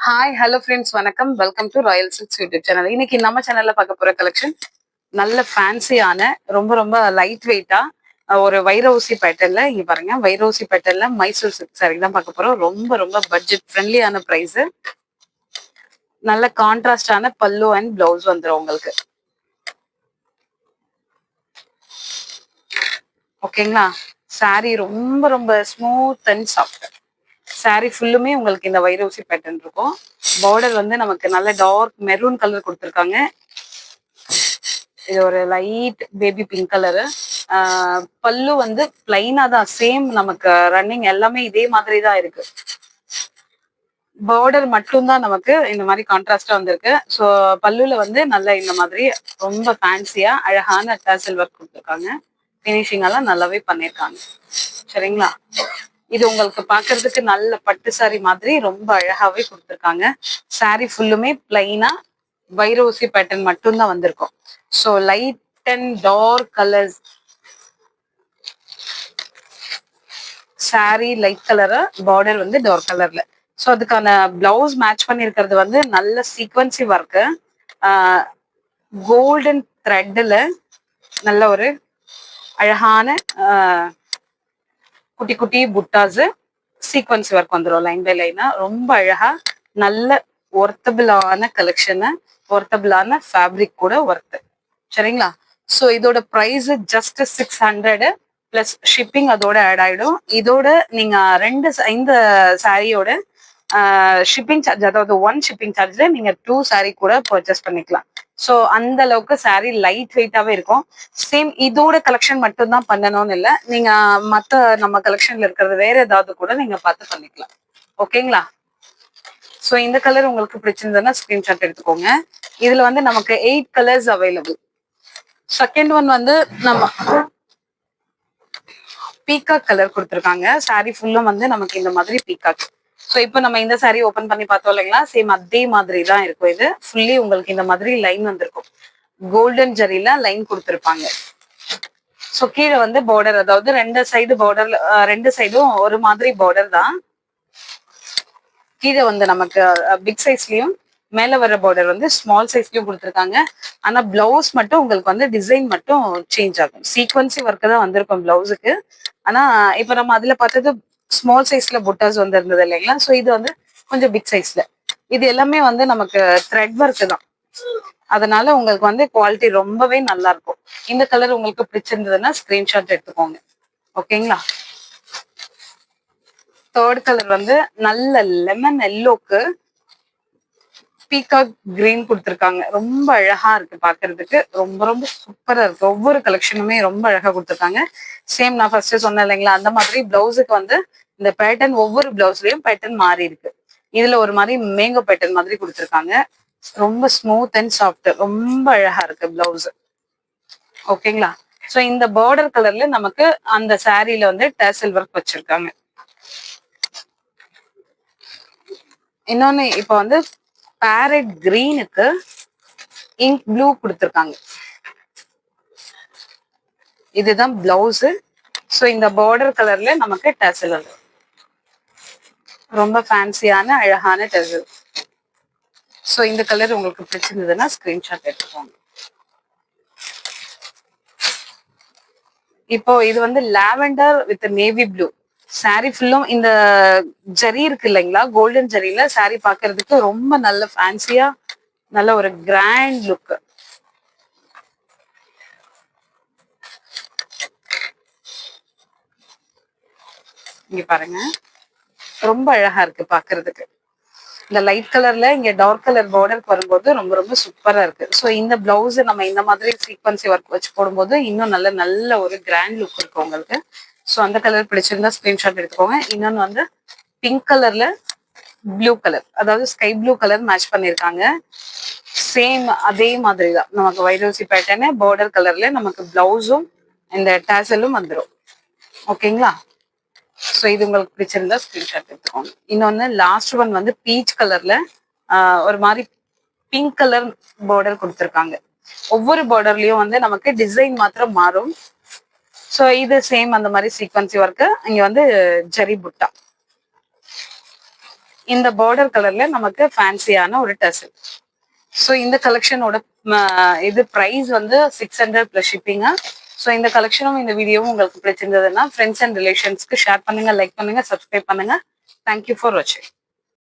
Hi hello friends வணக்கம். Welcome to Royal silks YouTube channel. இன்னைக்கு நம்ம சேனல்ல பார்க்க போற கலெக்ஷன் நல்ல ஃபேன்சியான ரொம்ப ரொம்ப லைட் வெயிட்டா ஒரு வைரோசி பேட்டர்ல இங்க பாருங்க. வைரோசி பேட்டர்ல மைசூர் சில்க் சாரி தான் பார்க்க போறோம். ரொம்ப ரொம்ப பட்ஜெட் ஃப்ரெண்ட்லியான பிரைஸ். நல்ல கான்ட்ராஸ்டான பல்லு அண்ட் பிளவுஸ் வந்துடும் உங்களுக்கு. ஓகேங்களா? சாரி ரொம்ப ரொம்ப ஸ்மூத் அண்ட் சாஃப்ட். சாரி ஃபுல்லுமே உங்களுக்கு இந்த வைரோசி பேட்டர்ன் இருக்கும். பார்டர் வந்து நமக்கு நல்ல டார்க் மெரூன் கலர் கொடுத்துருக்காங்க. இது ஒரு லைட் பேபி பிங்க் கலரு. பல்லு வந்து பிளைனா தான், சேம் நமக்கு ரன்னிங் எல்லாமே இதே மாதிரி தான் இருக்கு. பார்டர் மட்டும்தான் நமக்கு இந்த மாதிரி கான்ட்ராஸ்டா வந்திருக்கு. ஸோ பல்லுல வந்து நல்ல இந்த மாதிரி ரொம்ப ஃபேன்சியா அழகான டேசல் ஒர்க் கொடுத்துருக்காங்க. ஃபினிஷிங் எல்லாம் நல்லாவே பண்ணியிருக்காங்க. சரிங்களா? இது உங்களுக்கு பாக்குறதுக்கு நல்ல பட்டு சாரி மாதிரி ரொம்ப அழகாவே கொடுத்துருக்காங்க. சாரி ஃபுல்லுமே பிளைனா வைரோசி பேட்டர்ன் மட்டும்தான் வந்திருக்கும். So light and dark colours sari light colour, border வந்து டார்க் கலர்ல. ஸோ அதுக்கான பிளவுஸ் மேட்ச் பண்ணியிருக்கிறது வந்து நல்ல சீக்வன்சி ஒர்க்கு, கோல்டன் த்ரெட்ல நல்ல ஒரு அழகான குட்டி குட்டி புட்டாஸ் சீக்வன்ஸ் ஒர்க் வந்துடும் லைன் பை லைனா. ரொம்ப அழகா நல்ல ஒர்த்தபிளான கலெக்ஷனு, ஒர்த்தபிளான ஃபேப்ரிக் கூட ஒர்த்து. சரிங்களா? ஸோ இதோட ப்ரைஸ் ஜஸ்ட் 600 பிளஸ் ஷிப்பிங் அதோட ஆட் ஆயிடும். இதோட நீங்க இந்த சாரியோட ஷிப்பிங் சார்ஜ், அதாவது ஒன் ஷிப்பிங் சார்ஜ்ல நீங்க 2 சாரி கூட பர்ச்சேஸ் பண்ணிக்கலாம். ஸோ அந்த அளவுக்கு சாரி லைட் வெயிட்டாவே இருக்கும். சேம் இதோட கலெக்ஷன் மட்டும் தான் பண்ணணும்னு இல்லை, நீங்க மற்ற நம்ம கலெக்ஷன்ல இருக்கிறது வேற ஏதாவது கூட நீங்க பார்த்து பண்ணிக்கலாம். ஓகேங்களா? ஸோ இந்த கலர் உங்களுக்கு பிடிச்சிருந்ததுன்னா ஸ்கிரீன்ஷாட் எடுத்துக்கோங்க. இதுல வந்து நமக்கு 8 கலர்ஸ் அவைலபிள். செகண்ட் ஒன் வந்து நம்ம பீகாக் கலர் கொடுத்துருக்காங்க. சாரி ஃபுல்லும் வந்து நமக்கு இந்த மாதிரி பீகாக். ஸோ இப்போ நம்ம இந்த சாரி ஓப்பன் பண்ணி பார்த்தோம் இல்லைங்களா, சேம் அதே மாதிரி தான் இருக்கும். இது ஃபுல்லி உங்களுக்கு இந்த மாதிரி லைன் வந்திருக்கும். கோல்டன் ஜரியில லைன் கொடுத்துருப்பாங்க. ஸோ கீழே வந்து பார்டர், அதாவது ரெண்டு சைடும் ஒரு மாதிரி பார்டர் தான். கீழே வந்து நமக்கு பிக் சைஸ்லயும் மேல வர பார்டர் வந்து ஸ்மால் சைஸ்லயும் கொடுத்துருக்காங்க. ஆனா பிளவுஸ் மட்டும் உங்களுக்கு வந்து டிசைன் மட்டும் சேஞ்ச் ஆகும். சீக்வன்சி ஒர்க்கு தான் வந்திருக்கும் பிளவுஸுக்கு. ஆனா இப்ப நம்ம அதுல பார்த்தது ஸ்மால் சைஸ்ல புட்டாஸ் வந்து இருந்தது இல்லைங்களா, ஸோ இது வந்து கொஞ்சம் பிக் சைஸ்ல. இது எல்லாமே வந்து நமக்கு த்ரெட் ஒர்க் தான், அதனால உங்களுக்கு வந்து குவாலிட்டி ரொம்பவே நல்லா இருக்கும். இந்த கலர் உங்களுக்கு பிடிச்சிருந்ததுன்னா ஸ்கிரீன்ஷாட் எடுத்துக்கோங்க. ஓகேங்களா? தேர்ட் கலர் வந்து நல்ல லெமன் எல்லோக்கு பீகாக் கிரீன் கொடுத்துருக்காங்க. ரொம்ப அழகா இருக்கு பாக்குறதுக்கு, ரொம்ப ரொம்ப சூப்பரா இருக்கு. ஒவ்வொரு கலெக்ஷனுமே ரொம்ப அழகா கொடுத்துருக்காங்க. சேம் நான் ஃபர்ஸ்ட் சொன்னேன் இல்லைங்களா, அந்த மாதிரி பிளவுஸுக்கு வந்து இந்த பேட்டர்ன் ஒவ்வொரு பிளவுஸ்லயும் பேட்டர்ன் மாறி இருக்கு. இதுல ஒரு மாதிரி மேங்கோ பேட்டர்ன் மாதிரி கொடுத்துருக்காங்க. ரொம்ப ஸ்மூத் அண்ட் சாஃப்ட், ரொம்ப அழகா இருக்கு பிளவுஸ். ஓகேங்களா? ஸோ இந்த பார்டர் கலர்ல நமக்கு அந்த சாரீல வந்து டேசல் ஒர்க் வச்சிருக்காங்க. இன்னொன்னு இப்ப வந்து பேரட் கிரீனுக்கு இங்க் ப்ளூ கொடுத்துருக்காங்க. இதுதான் பிளவுஸ். ஸோ இந்த பார்டர் கலர்ல நமக்கு டேசல் வந்து ரொம்ப ஃபேன்சியான அழகான டேசல். ஸோ இந்த கலர் உங்களுக்கு பிடிச்சிருந்ததுன்னா ஸ்கிரீன்ஷாட் எடுத்துக்கோங்க. இப்போ இது வந்து lavender with navy blue. Sorry ஃபுல்லும் இந்த ஜரி இருக்கு இல்லைங்களா, கோல்டன் ஜரியில சாரி பாக்குறதுக்கு ரொம்ப நல்ல ஃபேன்சியா, நல்ல ஒரு கிராண்ட் லுக். இங்க பாருங்க, ரொம்ப அழகா இருக்கு பாக்குறதுக்கு. இந்த லைட் கலர்ல இங்க டார்க் கலர் பார்டருக்கு வரும்போது ரொம்ப ரொம்ப சூப்பரா இருக்கு. ஸோ இந்த பிளவுஸ் நம்ம இந்த மாதிரி சீக்வன்சி ஒர்க் வச்சு போடும்போது இன்னும் நல்ல நல்ல ஒரு கிராண்ட் லுக் இருக்கும் உங்களுக்கு. ஸோ அந்த கலர் பிடிச்சிருந்தா ஸ்கிரீன்ஷாட் எடுத்துக்கோங்க. இன்னொன்று வந்து பிங்க் கலர்ல ப்ளூ கலர், அதாவது ஸ்கை ப்ளூ கலர் மேட்ச் பண்ணியிருக்காங்க. சேம் அதே மாதிரி தான் நமக்கு வைரோசி பேட்டர்னு, பார்டர் கலர்ல நமக்கு பிளவுஸும் இந்த டேசலும் வந்துடும். ஓகேங்களா? ஸோ இது உங்களுக்கு பிடிச்சிருந்தா ஸ்கிரீன்ஷாட் எடுத்துக்கோங்க. இன்னொன்று லாஸ்ட் ஒன் வந்து பீச் கலர்ல ஒரு மாதிரி பிங்க் கலர் பார்டர் கொடுத்துருக்காங்க. ஒவ்வொரு பார்டர்லயும் வந்து நமக்கு டிசைன் மாத்திரம் மாறும். ஸோ இது சேம் அந்த மாதிரி சீக்வன்சி ஒர்க்கு. இங்க வந்து ஜரி புட்டா. இந்த பார்டர் கலர்ல நமக்கு ஃபேன்சியான ஒரு டசல். ஸோ இந்த கலெக்ஷனோட இது ப்ரைஸ் வந்து 600 + ஷிப்பிங்க. ஸோ இந்த கலெக்ஷனும் இந்த வீடியோவும் உங்களுக்கு பிடிச்சிருந்ததுன்னா ஃப்ரெண்ட்ஸ் அண்ட் ரிலேஷன்ஸ்க்கு ஷேர் பண்ணுங்க, லைக் பண்ணுங்க, சப்ஸ்கிரைப் பண்ணுங்க. தேங்க்யூ ஃபார் வாட்சிங்.